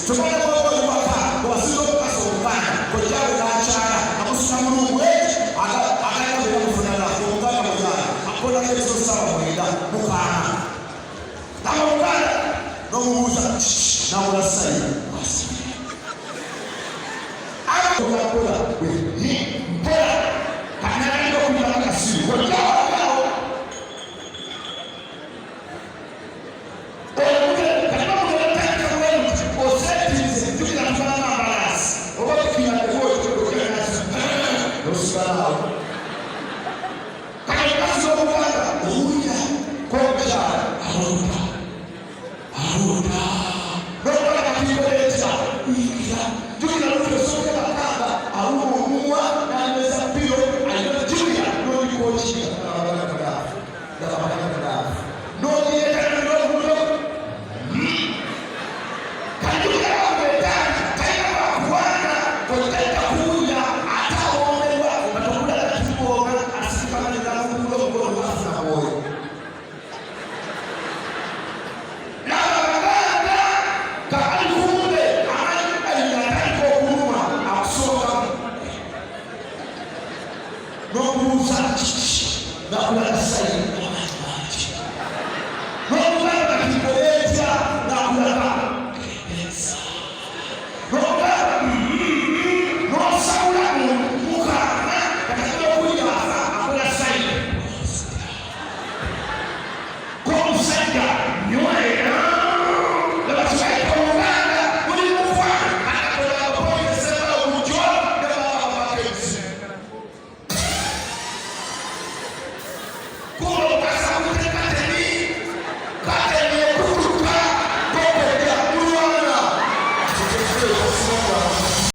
Tumana kwa waka kwa sio kaso ukana kwa jabu na achara akusema Mungu wetu akaenda bila kufunana kuungana mjana akona Yesu sawa mwenda mukana na mukana no muza na urasai basi akona kola we ni mpora kana ndio kulala kasi kwa jabu no muza na kula sai